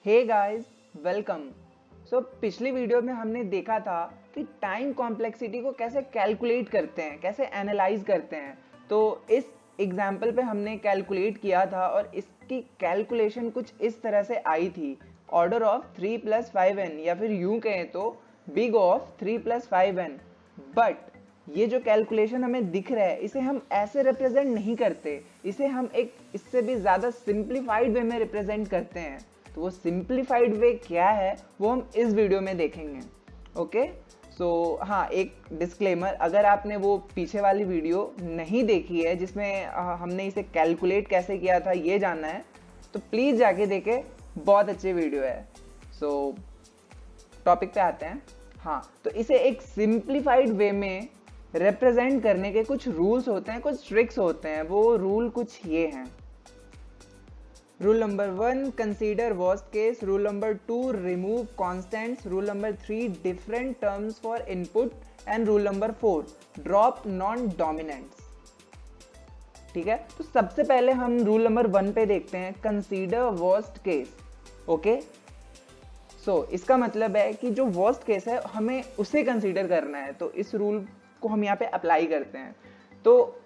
हे guys, welcome. पिछली video में हमने देखा था कि टाइम कॉम्प्लेक्सिटी को कैसे कैलकुलेट करते हैं, कैसे एनालाइज करते हैं। तो इस एग्जाम्पल पे हमने कैलकुलेट किया था और इसकी कैलकुलेशन कुछ इस तरह से आई थी, ऑर्डर ऑफ 3 + 5n, या फिर यूं कहें तो बिग ऑफ 3 + 5n। बट ये जो कैलकुलेशन हमें दिख रहा है इसे हम ऐसे रिप्रेजेंट नहीं करते, इसे हम एक इससे भी ज़्यादा सिंप्लीफाइड वे में रिप्रेजेंट करते हैं। तो वो सिंप्लीफाइड वे क्या है वो हम इस वीडियो में देखेंगे। ओके, सो हाँ, एक डिस्क्लेमर, अगर आपने वो पीछे वाली वीडियो नहीं देखी है जिसमें हमने इसे कैलकुलेट कैसे किया था ये जानना है तो प्लीज़ जाके देखे, बहुत अच्छी वीडियो है। सो टॉपिक पे आते हैं। हाँ, तो इसे एक सिंप्लीफाइड वे में रिप्रेजेंट करने के कुछ रूल्स होते हैं, कुछ ट्रिक्स होते हैं। वो रूल कुछ ये हैं। Rule number 1, consider worst case. Rule number 2, remove constants. Rule number 3, different terms for input. And rule number 4, drop non dominants. ठीक है, तो सबसे पहले हम रूल नंबर 1 पे देखते हैं, कंसीडर वर्स्ट केस। ओके, सो इसका मतलब है कि जो वर्स्ट केस है हमें उसे कंसीडर करना है, तो इस रूल को हम यहाँ पे अप्लाई करते हैं। तो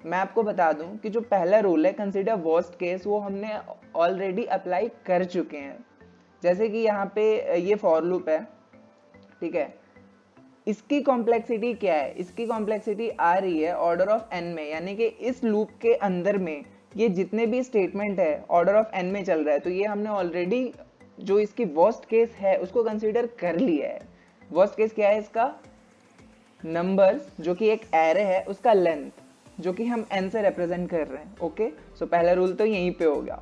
मैं आपको बता दूं कि जो पहला रूल है कंसीडर वर्स्ट केस, वो हमने ऑलरेडी अप्लाई कर चुके हैं। जैसे कि यहाँ पे ये फॉर लूप है, ठीक है, इसकी कॉम्प्लेक्सिटी क्या है? इसकी कॉम्प्लेक्सिटी आ रही है ऑर्डर ऑफ n में, यानी कि इस लूप के अंदर में ये जितने भी स्टेटमेंट है ऑर्डर ऑफ n में चल रहा है। तो ये हमने ऑलरेडी जो इसकी वर्स्ट केस है उसको कंसीडर कर लिया है। वर्स्ट केस क्या है इसका? नंबर्स जो कि एक एरे है उसका लेंथ जो कि हम n से रिप्रेजेंट कर रहे हैं। ओके, सो पहला रूल तो यहीं पे हो गया।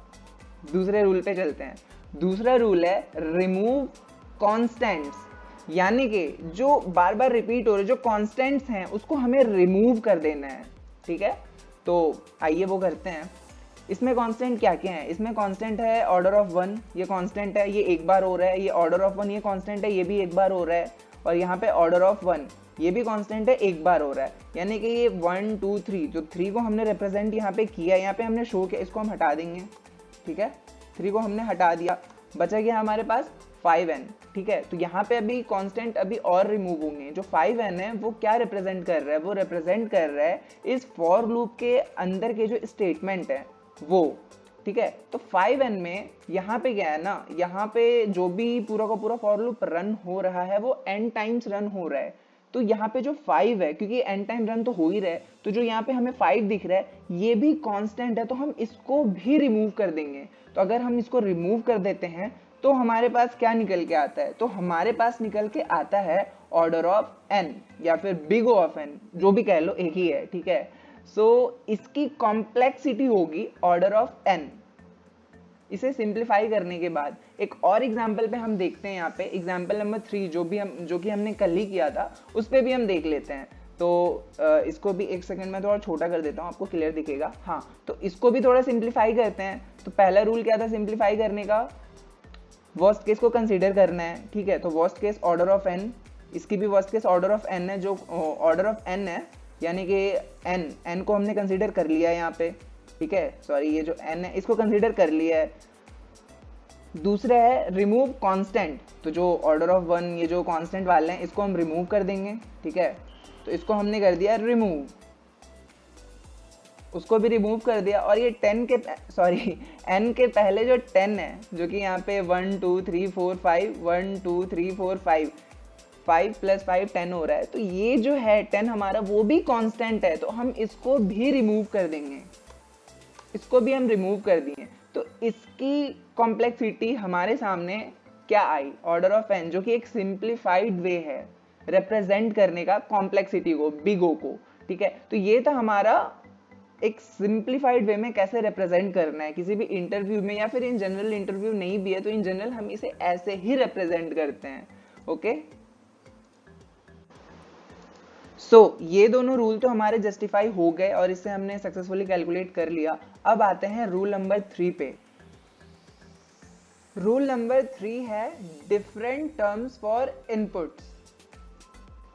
दूसरे रूल पे चलते हैं। दूसरा रूल है रिमूव कॉन्स्टेंट्स, यानी कि जो बार बार रिपीट हो रहे जो कॉन्स्टेंट्स हैं उसको हमें रिमूव कर देना है। ठीक है, तो आइए वो करते हैं। इसमें कांस्टेंट क्या क्या है? इसमें कांस्टेंट है ऑर्डर ऑफ 1, ये कांस्टेंट है, ये एक बार हो रहा है। ये ऑर्डर ऑफ 1, ये कांस्टेंट है, ये भी एक बार हो रहा है। और यहाँ पे ऑर्डर ऑफ 1, ये भी कांस्टेंट है, एक बार हो रहा है। यानी कि ये 1 2 3, जो 3 को हमने रिप्रेजेंट यहाँ पे किया, यहाँ पे हमने शो किया, इसको हम हटा देंगे। ठीक है, 3 को हमने हटा दिया, बचा गया हमारे पास 5n। ठीक है, तो यहाँ पे अभी कांस्टेंट अभी और रिमूव होंगे। जो 5n है वो क्या रिप्रेजेंट कर रहा है? वो रिप्रेजेंट कर रहा है इस फॉर लूप के अंदर के जो स्टेटमेंट है वो। ठीक है, तो 5n में यहाँ पे क्या है ना, यहाँ पे जो भी पूरा का पूरा फॉर लूप रन हो रहा है वो n टाइम्स रन हो रहा है। तो यहाँ पे जो 5 है, क्योंकि n टाइम रन तो हो ही रहा है, तो जो यहाँ पे हमें 5 दिख रहा है ये भी कांस्टेंट है, तो हम इसको भी रिमूव कर देंगे। तो अगर हम इसको रिमूव कर देते हैं तो हमारे पास क्या निकल के आता है? तो हमारे पास निकल के आता है ऑर्डर ऑफ n, या फिर बिग O ऑफ n, जो भी कह लो एक ही है। ठीक है, सो इसकी कॉम्प्लेक्सिटी होगी ऑर्डर ऑफ n। इसे सिंप्लीफाई करने के बाद एक और एग्जाम्पल पे हम देखते हैं। यहाँ पे एग्जाम्पल नंबर 3 जो कि हमने कल ही किया था उस पर भी हम देख लेते हैं। तो इसको भी एक सेकंड में थोड़ा छोटा कर देता हूँ, आपको क्लियर दिखेगा। हाँ, तो इसको भी थोड़ा सिंप्लीफाई करते हैं। तो पहला रूल क्या था सिंप्लीफाई करने का? वर्स्ट केस को कंसीडर करना है। ठीक है, तो worst case order of n, इसकी भी worst case order of n है। जो ऑर्डर ऑफ n है यानी कि n को हमने कंसीडर कर लिया है यहाँ पे। ठीक है, सॉरी, ये जो n है इसको कंसीडर कर लिया है। दूसरा है रिमूव कांस्टेंट, तो जो ऑर्डर ऑफ 1 ये जो कांस्टेंट वाले हैं इसको हम रिमूव कर देंगे। ठीक है, तो इसको हमने कर दिया रिमूव, उसको भी रिमूव कर दिया। और ये 10 के n के पहले जो 10 है, जो कि यहाँ पे 1 2 3 4 5 1 2 3 4 5 5 + 5 10 हो रहा है। तो ये जो है 10 हमारा वो भी कांस्टेंट है, तो हम इसको भी रिमूव कर देंगे। इसको भी हम रिमूव कर दिए, तो इसकी कॉम्प्लेक्सिटी हमारे सामने क्या आई? ऑर्डर ऑफ n, जो कि एक सिंप्लीफाइड वे है रिप्रेजेंट करने का कॉम्प्लेक्सिटी को, बिग O को। ठीक है, तो ये था हमारा एक सिंप्लीफाइड वे में कैसे रिप्रेजेंट करना है किसी भी इंटरव्यू में, या फिर इन जनरल इंटरव्यू नहीं भी है तो इन जनरल हम इसे ऐसे ही रिप्रेजेंट करते हैं। ओके, सो ये दोनों रूल तो हमारे जस्टिफाई हो गए और इससे हमने सक्सेसफुली कैलकुलेट कर लिया। अब आते हैं रूल नंबर 3 पे। रूल नंबर 3 है different terms for inputs.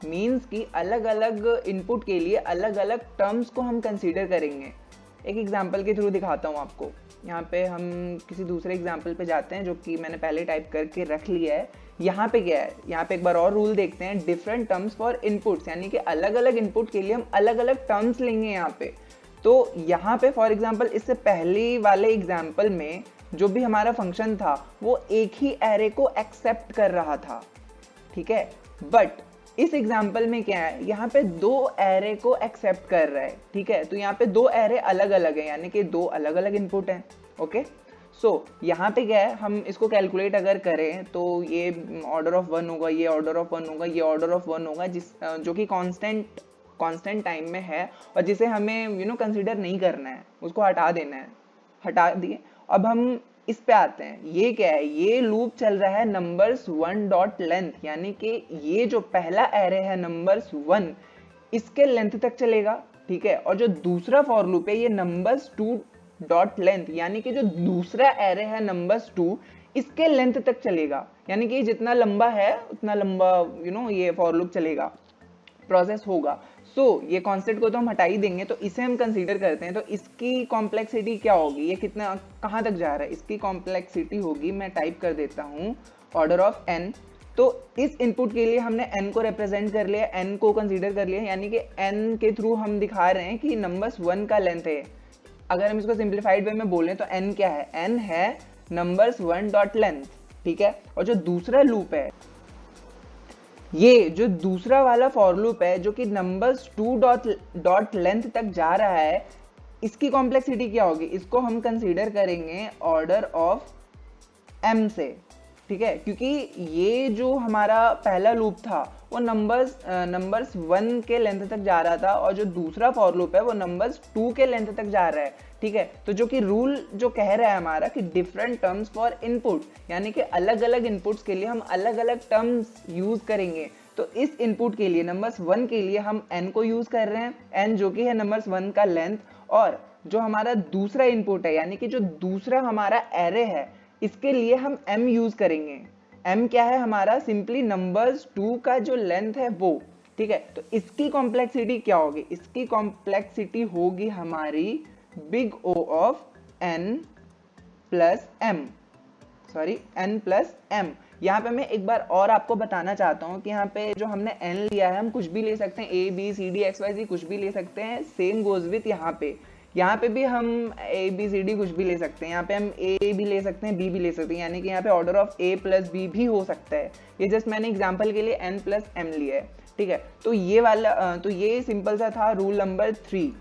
Means कि अलग अलग इनपुट के लिए अलग अलग टर्म्स को हम कंसीडर करेंगे। एक एग्जांपल के थ्रू दिखाता हूँ आपको। यहाँ पे हम किसी दूसरे एग्जाम्पल पे जाते हैं जो कि मैंने पहले टाइप करके रख लिया है। यहाँ पे क्या है, यहाँ पे एक बार और रूल देखते हैं, डिफरेंट टर्म्स फॉर इनपुट्स, यानी कि अलग अलग इनपुट के लिए हम अलग अलग टर्म्स लेंगे यहाँ पे। तो यहाँ पे फॉर एग्जाम्पल इससे पहले वाले एग्जाम्पल में जो भी हमारा फंक्शन था वो एक ही एरे को एक्सेप्ट कर रहा था, ठीक है। बट इस एग्जाम्पल में क्या है, यहाँ पे दो एरे को एक्सेप्ट कर रहा है, ठीक है। तो यहाँ पे दो एरे अलग अलग है, यानी कि दो अलग अलग इनपुट हैं, ओके। सो यहाँ पे क्या है, हम इसको कैलकुलेट अगर करें तो ये ऑर्डर ऑफ 1 होगा, ये ऑर्डर ऑफ 1 होगा, ये ऑर्डर ऑफ 1 होगा, जो कि कांस्टेंट टाइम में है और जिसे हमें कंसीडर नहीं करना है, उसको हटा देना है, हटा दिए। अब हम इस पे आते हैं, ये क्या है, ये लूप चल रहा है नंबर्स 1 डॉट लेंथ, यानी कि ये जो पहला एरे है नंबर्स 1 इसके लेंथ तक चलेगा, ठीक है। और जो दूसरा फॉर लूप है ये नंबर्स 2 डॉट लेंथ, यानी कि जो दूसरा एरे है नंबर्स 2 इसके लेंथ तक चलेगा, यानी कि जितना लंबा है उतना लंबा ये फॉर लूप चलेगा, प्रोसेस होगा। ये कांस्टेंट को तो हम हटा ही देंगे, तो इसे हम कंसीडर करते हैं। तो इसकी कॉम्प्लेक्सिटी क्या होगी, ये कितना कहाँ तक जा रहा है, इसकी कॉम्प्लेक्सिटी होगी, मैं टाइप कर देता हूँ ऑर्डर ऑफ n। तो इस इनपुट के लिए हमने n को रिप्रेजेंट कर लिया, n को कंसीडर कर लिया, यानी कि n के थ्रू हम दिखा रहे हैं कि नंबर्स 1 का लेंथ है। अगर हम इसको सिंप्लीफाइड वे में बोलें तो n क्या है, n है नंबर्स 1 डॉट लेंथ, ठीक है। और जो दूसरा लूप है, ये जो दूसरा वाला फॉर लूप है जो कि नंबर्स 2 डॉट लेंथ तक जा रहा है, इसकी कॉम्प्लेक्सिटी क्या होगी, इसको हम कंसीडर करेंगे ऑर्डर ऑफ m से, ठीक है। क्योंकि ये जो हमारा पहला लूप था वो नंबर्स 1 के लेंथ तक जा रहा था और जो दूसरा फॉर लूप है वो नंबर्स 2 के लेंथ तक जा रहा है, ठीक है। तो जो कि रूल जो कह रहा है हमारा कि डिफरेंट टर्म्स फॉर इनपुट, यानी कि अलग अलग इनपुट्स के लिए हम अलग अलग टर्म्स यूज करेंगे। तो इस इनपुट के लिए नंबर्स 1 के लिए हम n को यूज कर रहे हैं, n जो कि है नंबर्स 1 का लेंथ, और जो हमारा दूसरा इनपुट है यानी कि जो दूसरा हमारा एरे है इसके लिए हम m यूज करेंगे। m क्या है हमारा, सिंपली नंबर्स 2 का जो लेंथ है वो, ठीक है। तो इसकी कॉम्प्लेक्सिटी क्या होगी, इसकी कॉम्प्लेक्सिटी होगी हमारी big O of n plus m, यहाँ पे मैं एक बार और आपको बताना चाहता हूँ कि यहाँ पे जो हमने n लिया है हम कुछ भी ले सकते हैं, a b c d x y z कुछ भी ले सकते हैं। सेम गोज विथ यहाँ पे भी हम a b c d कुछ भी ले सकते हैं, यहाँ पे हम a भी ले सकते हैं b भी ले सकते हैं, यानी कि यहाँ पे order of a plus b भी हो सकता है। ये जस्ट मैंने एग्जांपल के लिए n प्लस m लिया है, ठीक है। तो ये वाला तो ये सिंपल सा था रूल नंबर 3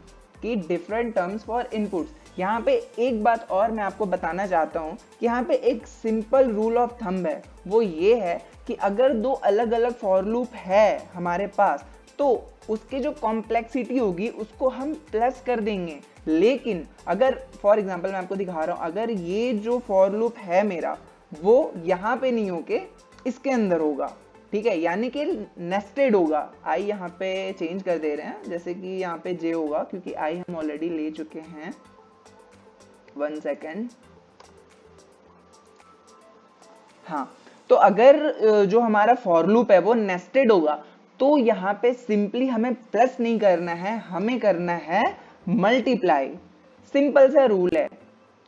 कि डिफरेंट टर्म्स फॉर इनपुट्स। यहाँ पे एक बात और मैं आपको बताना चाहता हूँ कि यहाँ पे एक सिंपल रूल ऑफ थंब है, वो ये है कि अगर दो अलग अलग फॉर लूप है हमारे पास तो उसकी जो कॉम्प्लेक्सिटी होगी उसको हम प्लस कर देंगे। लेकिन अगर फॉर एग्जांपल मैं आपको दिखा रहा हूँ, अगर ये जो फॉर लूप है मेरा वो यहाँ पे नहीं होके इसके अंदर होगा, ठीक है, यानी कि नेस्टेड होगा। आई यहाँ पे चेंज कर दे रहे हैं, जैसे कि यहाँ पे जे होगा क्योंकि आई हम ऑलरेडी ले चुके हैं। 1 सेकेंड, हाँ। तो अगर जो हमारा फॉर लूप है वो नेस्टेड होगा तो यहाँ पे सिंपली हमें प्लस नहीं करना है, हमें करना है मल्टीप्लाई। सिंपल सा रूल है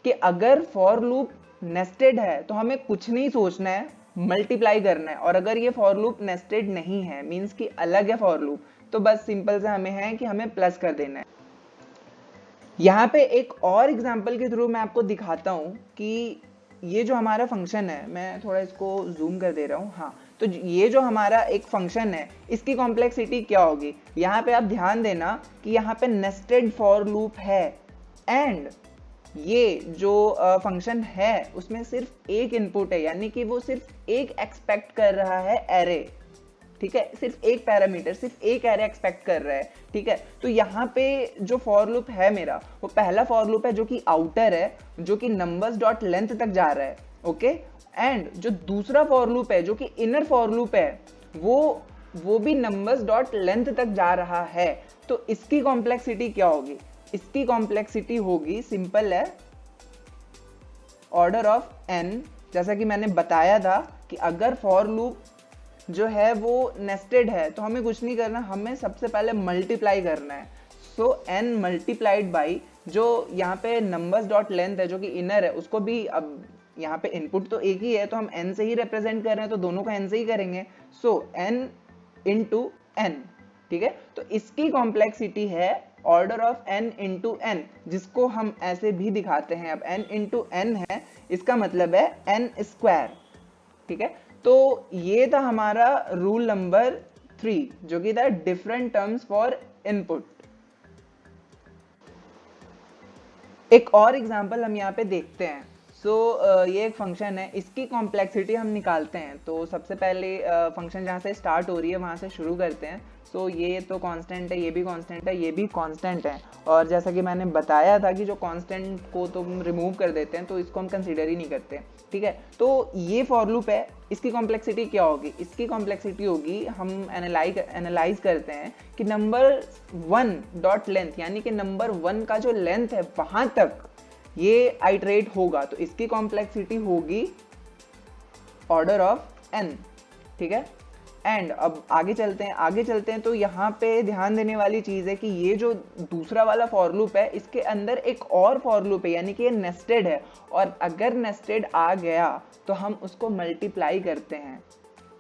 कि अगर फॉर लूप नेस्टेड है तो हमें कुछ नहीं सोचना है, मल्टीप्लाई करना है। और अगर ये फॉर लूप नेस्टेड नहीं है, मींस कि अलग है फॉर लूप, तो बस सिंपल सा हमें है कि हमें प्लस कर देना है। यहाँ पे एक और एग्जांपल के थ्रू मैं आपको दिखाता हूँ कि ये जो हमारा फंक्शन है, मैं थोड़ा इसको जूम कर दे रहा हूँ, हाँ। तो ये जो हमारा एक फंक्शन है इसकी कॉम्प्लेक्सिटी क्या होगी, यहाँ पे आप ध्यान देना कि यहाँ पे नेस्टेड फॉर लूप है एंड ये जो फंक्शन है उसमें सिर्फ एक इनपुट है, यानी कि वो सिर्फ एक एक्सपेक्ट कर रहा है एरे, ठीक है, सिर्फ एक पैरामीटर, सिर्फ एक एरे एक्सपेक्ट कर रहा है, ठीक है। तो यहाँ पे जो फॉर लूप है मेरा वो पहला फॉर लूप है जो कि आउटर है, जो कि नंबर्स डॉट लेंथ तक जा रहा है, ओके। एंड जो दूसरा फॉर लूप है जो कि इनर फॉर लूप है वो भी नंबर्स डॉट लेंथ तक जा रहा है। तो इसकी कॉम्प्लेक्सिटी क्या होगी, इसकी कॉम्प्लेक्सिटी होगी, सिंपल है, ऑर्डर ऑफ n। जैसा कि मैंने बताया था कि अगर फॉर लूप जो है वो नेस्टेड है तो हमें कुछ नहीं करना, हमें सबसे पहले मल्टीप्लाई करना है। सो n मल्टीप्लाइड बाई जो यहाँ पे नंबर्स डॉट लेंथ है जो कि इनर है, उसको भी, अब यहाँ पे इनपुट तो एक ही है तो हम n से ही रिप्रेजेंट कर रहे हैं तो दोनों का n से ही करेंगे, सो n इंटू n, ठीक है। तो इसकी कॉम्प्लेक्सिटी है order of n into n, जिसको हम ऐसे भी दिखाते हैं। अब n इंटू n है, इसका मतलब है n स्क्वायर, ठीक है। तो ये था हमारा रूल नंबर 3 जो कि था डिफरेंट टर्म्स फॉर इनपुट। एक और एग्जांपल हम यहाँ पे देखते हैं। ये एक फंक्शन है, इसकी कॉम्प्लेक्सिटी हम निकालते हैं। तो सबसे पहले फंक्शन जहाँ से स्टार्ट हो रही है वहाँ से शुरू करते हैं। ये तो कांस्टेंट है, ये भी कांस्टेंट है, ये भी कांस्टेंट है, और जैसा कि मैंने बताया था कि जो कांस्टेंट को तुम रिमूव कर देते हैं तो इसको हम कंसीडर ही नहीं करते, ठीक है। तो ये फॉर लूप है, इसकी कॉम्प्लेक्सिटी क्या होगी? इसकी कॉम्प्लेक्सिटी होगी, हम एनालाइज करते हैं कि नंबर 1 डॉट लेंथ, यानी कि नंबर 1 का जो लेंथ है वहां तक ये आइटरेट होगा, तो इसकी कॉम्प्लेक्सिटी होगी ऑर्डर ऑफ n, ठीक है। एंड अब आगे चलते हैं तो यहाँ पे ध्यान देने वाली चीज है कि ये जो दूसरा वाला फॉर लूप है इसके अंदर एक और फॉर लूप है, यानी कि ये नेस्टेड है, और अगर नेस्टेड आ गया तो हम उसको मल्टीप्लाई करते हैं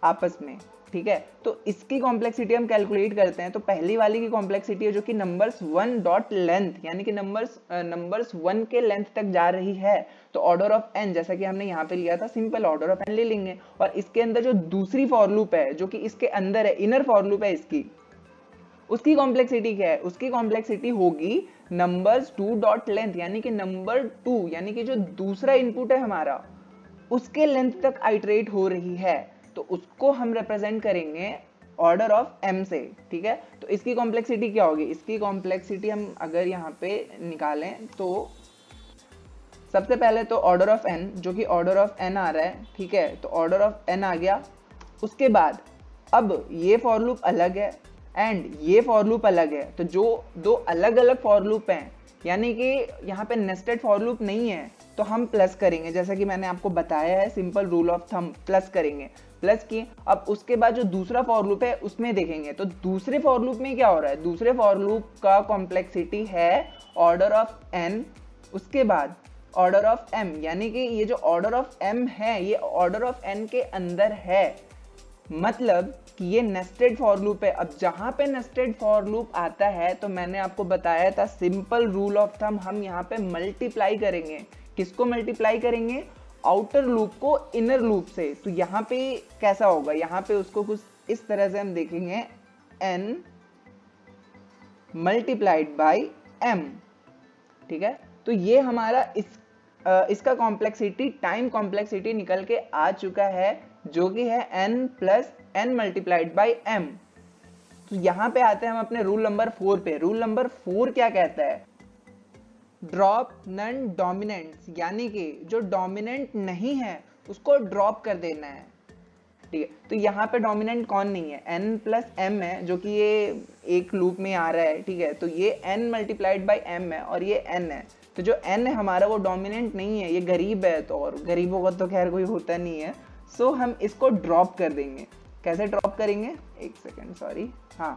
आपस में, ठीक है। तो इसकी कॉम्प्लेक्सिटी हम कैलकुलेट करते हैं। तो पहली वाली की कॉम्प्लेक्सिटी है जो कि नंबर्स 1 डॉट लेंथ, यानी कि नंबर्स 1 के लेंथ तक जा रही है, तो ऑर्डर ऑफ n, जैसा कि हमने यहाँ पे लिया था, सिंपल ऑर्डर ऑफ n ले लेंगे। और इसके अंदर जो दूसरी फॉर लूप है जो कि इसके अंदर है, इनर फॉर लूप है इसकी, उसकी कॉम्प्लेक्सिटी क्या है? उसकी कॉम्प्लेक्सिटी होगी नंबर्स 2 डॉट लेंथ, यानी कि नंबर 2, यानी कि जो दूसरा इनपुट है हमारा, उसके लेंथ तक आइटरेट हो रही है, तो उसको हम रिप्रेजेंट करेंगे ऑर्डर ऑफ m से, ठीक है। तो इसकी कॉम्प्लेक्सिटी क्या होगी? इसकी कॉम्प्लेक्सिटी हम अगर यहाँ पे निकालें तो सबसे पहले तो ऑर्डर ऑफ n, जो कि ऑर्डर ऑफ n आ रहा है, ठीक है। तो ऑर्डर ऑफ n आ गया। उसके बाद अब ये फॉर लूप अलग है एंड ये फॉर लूप अलग है, तो जो दो अलग अलग फॉर लूप हैं, यानी कि यहाँ पे नेस्टेड फॉर लूप नहीं है, तो हम प्लस करेंगे, जैसा कि मैंने आपको बताया है, simple rule of thumb, plus करेंगे, प्लस किए। अब उसके बाद जो दूसरा फॉर लूप है उसमें देखेंगे, तो दूसरे फॉर लूप में क्या हो रहा है? दूसरे फॉर लूप का कॉम्प्लेक्सिटी है ऑर्डर ऑफ n, उसके बाद ऑर्डर ऑफ m, यानी कि ये जो ऑर्डर ऑफ m है ये ऑर्डर ऑफ n के अंदर है, मतलब कि ये नेस्टेड फॉर लूप है। अब जहां पे नेस्टेड फॉर लूप आता है तो मैंने आपको बताया था सिंपल रूल ऑफ थंब, हम यहाँ पे मल्टीप्लाई करेंगे। किसको मल्टीप्लाई करेंगे? आउटर लूप को इनर लूप से। तो यहाँ पे कैसा होगा? यहाँ पे उसको कुछ इस तरह से हम देखेंगे, n मल्टीप्लाइड बाई m, ठीक है। तो ये हमारा इसका कॉम्प्लेक्सिटी, टाइम कॉम्प्लेक्सिटी निकल के आ चुका है, जो कि है n plus n multiplied by m। तो यहाँ पे आते हैं हम अपने रूल नंबर 4 पे। रूल नंबर 4 क्या कहता है? ड्रॉप नन डोमिनेंट्स, यानी कि जो डोमिनेंट नहीं है उसको ड्रॉप कर देना है, ठीक है। तो यहाँ पे डोमिनेंट कौन नहीं है? n प्लस m है, जो कि ये एक लूप में आ रहा है, ठीक है। तो ये n मल्टीप्लाइड बाई m है और ये n है। तो जो n है हमारा वो डोमिनेंट नहीं है, ये गरीब है, तो और गरीबों का तो खैर कोई होता नहीं है, सो हम इसको ड्रॉप कर देंगे। कैसे ड्रॉप करेंगे? एक सेकेंड, सॉरी, हाँ,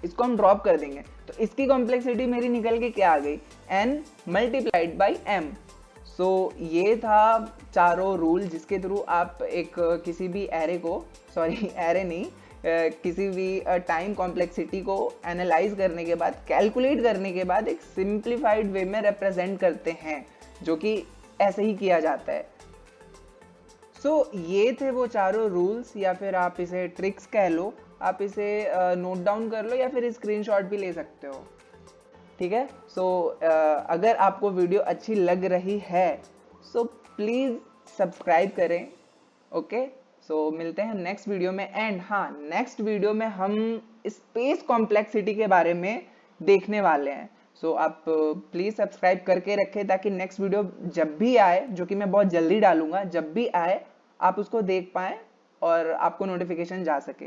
इसको हम ड्रॉप कर देंगे। तो इसकी कॉम्प्लेक्सिटी मेरी निकल के क्या आ गई? n multiplied by m। ये था चारों रूल जिसके थ्रू आप एक किसी भी एरे को, सॉरी एरे नहीं, किसी भी टाइम कॉम्प्लेक्सिटी को एनालाइज करने के बाद, कैलकुलेट करने के बाद एक सिंप्लीफाइड वे में रिप्रेजेंट करते हैं, जो कि ऐसे ही किया जाता है। ये थे वो चारों रूल्स, या फिर आप इसे ट्रिक्स कह लो, आप इसे नोट डाउन कर लो या फिर स्क्रीनशॉट भी ले सकते हो, ठीक है। अगर आपको वीडियो अच्छी लग रही है प्लीज़ सब्सक्राइब करें, ओके। मिलते हैं नेक्स्ट वीडियो में। एंड हाँ, नेक्स्ट वीडियो में हम स्पेस कॉम्प्लेक्सिटी के बारे में देखने वाले हैं। आप प्लीज़ सब्सक्राइब करके रखें ताकि नेक्स्ट वीडियो जब भी आए, जो कि मैं बहुत जल्दी डालूंगा, जब भी आए आप उसको देख पाएँ और आपको नोटिफिकेशन जा सके।